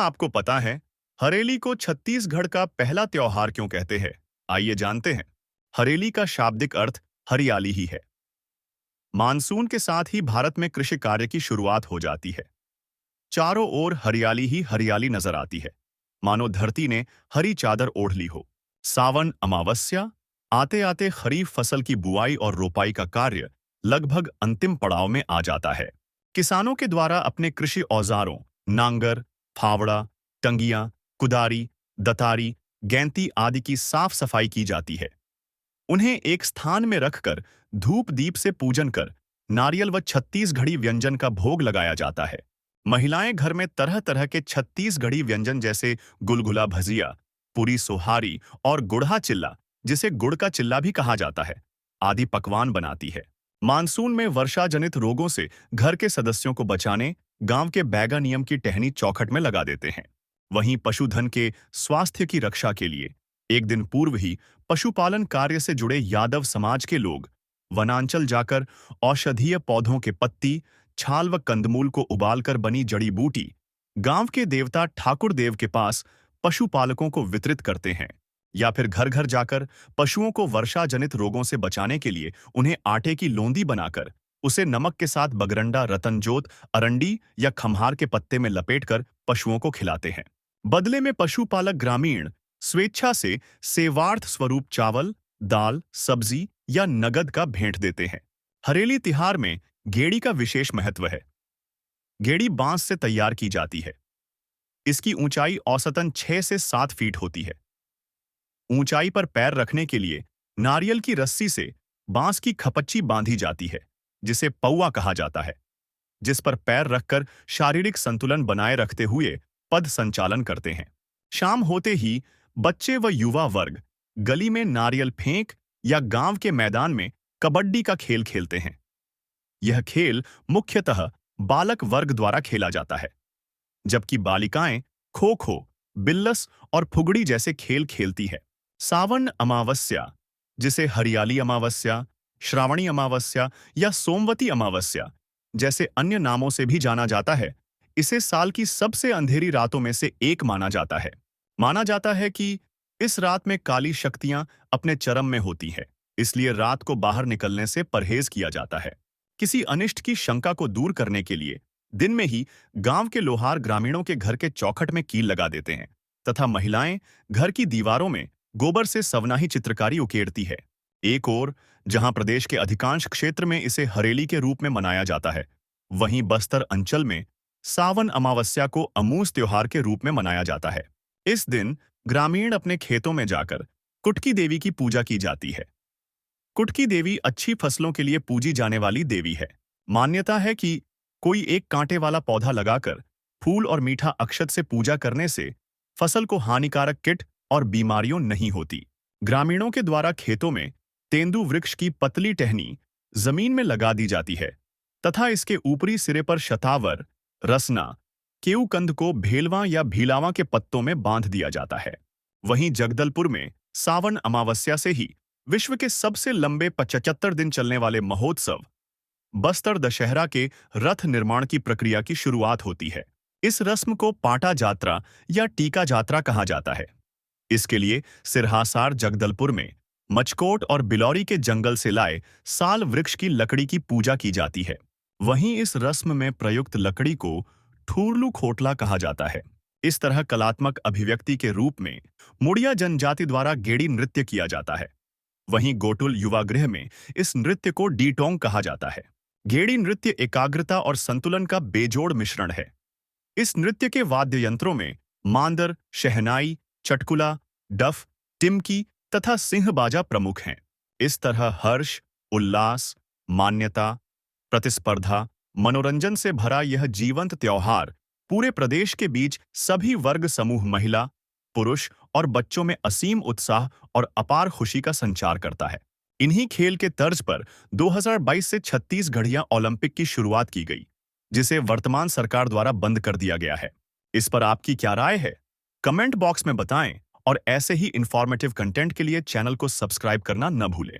आपको पता है हरेली को छत्तीसगढ़ का पहला त्योहार क्यों कहते हैं? आइए जानते हैं। हरेली का शाब्दिक अर्थ हरियाली ही है। मानसून के साथ ही भारत में कृषि कार्य की शुरुआत हो जाती है। चारों ओर हरियाली ही हरियाली नजर आती है, मानो धरती ने हरी चादर ओढ़ ली हो। सावन अमावस्या आते आते खरीफ फसल की बुआई और रोपाई का कार्य लगभग अंतिम पड़ाव में आ जाता है। किसानों के द्वारा अपने कृषि औजारों नांगर, फावड़ा, टंगियां, कुदारी, दतारी, गैंती आदि की साफ सफाई की जाती है। उन्हें एक स्थान में रखकर धूप दीप से पूजन कर नारियल व छत्तीसगढ़ी व्यंजन का भोग लगाया जाता है। महिलाएं घर में तरह तरह के छत्तीसगढ़ी व्यंजन जैसे गुलगुला भजिया, पूरी सोहारी और गुड़हा चिल्ला, जिसे गुड़ का चिल्ला भी कहा जाता है, आदि पकवान बनाती है। मानसून में वर्षा जनित रोगों से घर के सदस्यों को बचाने गांव के बैगा नियम की टहनी चौखट में लगा देते हैं। वहीं पशुधन के स्वास्थ्य की रक्षा के लिए एक दिन पूर्व ही पशुपालन कार्य से जुड़े यादव समाज के लोग वनांचल जाकर औषधीय पौधों के पत्ती, छाल व कंदमूल को उबालकर बनी जड़ी बूटी गांव के देवता ठाकुर देव के पास पशुपालकों को वितरित करते हैं, या फिर घर घर जाकर पशुओं को वर्षा जनित रोगों से बचाने के लिए उन्हें आटे की लोंदी बनाकर उसे नमक के साथ बगरंडा, रतनजोत, अरंडी या खम्हार के पत्ते में लपेटकर पशुओं को खिलाते हैं। बदले में पशुपालक ग्रामीण स्वेच्छा से सेवार्थ स्वरूप चावल, दाल, सब्जी या नगद का भेंट देते हैं। हरेली तिहार में गेड़ी का विशेष महत्व है। गेड़ी बांस से तैयार की जाती है। इसकी ऊंचाई औसतन 6 से 7 फीट होती है। ऊंचाई पर पैर रखने के लिए नारियल की रस्सी से बांस की खपच्ची बांधी जाती है, जिसे पौआ कहा जाता है, जिस पर पैर रखकर शारीरिक संतुलन बनाए रखते हुए पद संचालन करते हैं। शाम होते ही बच्चे व युवा वर्ग गली में नारियल फेंक या गांव के मैदान में कबड्डी का खेल खेलते हैं। यह खेल मुख्यतः बालक वर्ग द्वारा खेला जाता है, जबकि बालिकाएं खो खो, बिल्लस और फुगड़ी जैसे खेल खेलती है। सावन अमावस्या, जिसे हरियाली अमावस्या, श्रावणी अमावस्या या सोमवती अमावस्या जैसे अन्य नामों से भी जाना जाता है, इसे साल की सबसे अंधेरी रातों में से एक माना जाता है। माना जाता है कि इस रात में काली शक्तियां अपने चरम में होती हैं, इसलिए रात को बाहर निकलने से परहेज किया जाता है। किसी अनिष्ट की शंका को दूर करने के लिए दिन में ही गांव के लोहार ग्रामीणों के घर के चौखट में कील लगा देते हैं तथा महिलाएं घर की दीवारों में गोबर से सवनाही चित्रकारी उकेरती है। एक ओर जहां प्रदेश के अधिकांश क्षेत्र में इसे हरेली के रूप में मनाया जाता है, वहीं बस्तर अंचल में सावन अमावस्या को अमूस त्योहार के रूप में मनाया जाता है। इस दिन ग्रामीण अपने खेतों में जाकर कुटकी देवी की पूजा की जाती है। कुटकी देवी अच्छी फसलों के लिए पूजी जाने वाली देवी है। मान्यता है कि कोई एक कांटे वाला पौधा लगाकर फूल और मीठा अक्षत से पूजा करने से फसल को हानिकारक कीट और बीमारियों नहीं होती। ग्रामीणों के द्वारा खेतों में तेंदू वृक्ष की पतली टहनी जमीन में लगा दी जाती है तथा इसके ऊपरी सिरे पर शतावर, रसना, केऊकंद को भेलवा या भीलावा के पत्तों में बांध दिया जाता है। वहीं जगदलपुर में सावन अमावस्या से ही विश्व के सबसे लंबे 75 दिन चलने वाले महोत्सव बस्तर दशहरा के रथ निर्माण की प्रक्रिया की शुरुआत होती है। इस रस्म को पाटा जात्रा या टीका जात्रा कहा जाता है। इसके लिए सिरहासार जगदलपुर में मचकोट और बिलौरी के जंगल से लाए साल वृक्ष की लकड़ी की पूजा की जाती है। वहीं इस रस्म में प्रयुक्त लकड़ी को ठूरलू खोटला कहा जाता है। इस तरह कलात्मक अभिव्यक्ति के रूप में मुड़िया जनजाति द्वारा गेड़ी नृत्य किया जाता है। वहीं गोटुल युवागृह में इस नृत्य को डीटोंग कहा जाता है। गेड़ी नृत्य एकाग्रता और संतुलन का बेजोड़ मिश्रण है। इस नृत्य के वाद्य यंत्रों में मांदर, शहनाई, चटकुला, डफ, टिमकी तथा सिंह बाजा प्रमुख हैं। इस तरह हर्ष, उल्लास, मान्यता, प्रतिस्पर्धा, मनोरंजन से भरा यह जीवंत त्योहार पूरे प्रदेश के बीच सभी वर्ग समूह, महिला, पुरुष और बच्चों में असीम उत्साह और अपार खुशी का संचार करता है। इन्हीं खेल के तर्ज पर 2022 से छत्तीसगढ़िया ओलंपिक की शुरुआत की गई, जिसे वर्तमान सरकार द्वारा बंद कर दिया गया है। इस पर आपकी क्या राय है? कमेंट बॉक्स में बताएं और ऐसे ही इंफॉर्मेटिव कंटेंट के लिए चैनल को सब्सक्राइब करना न भूलें।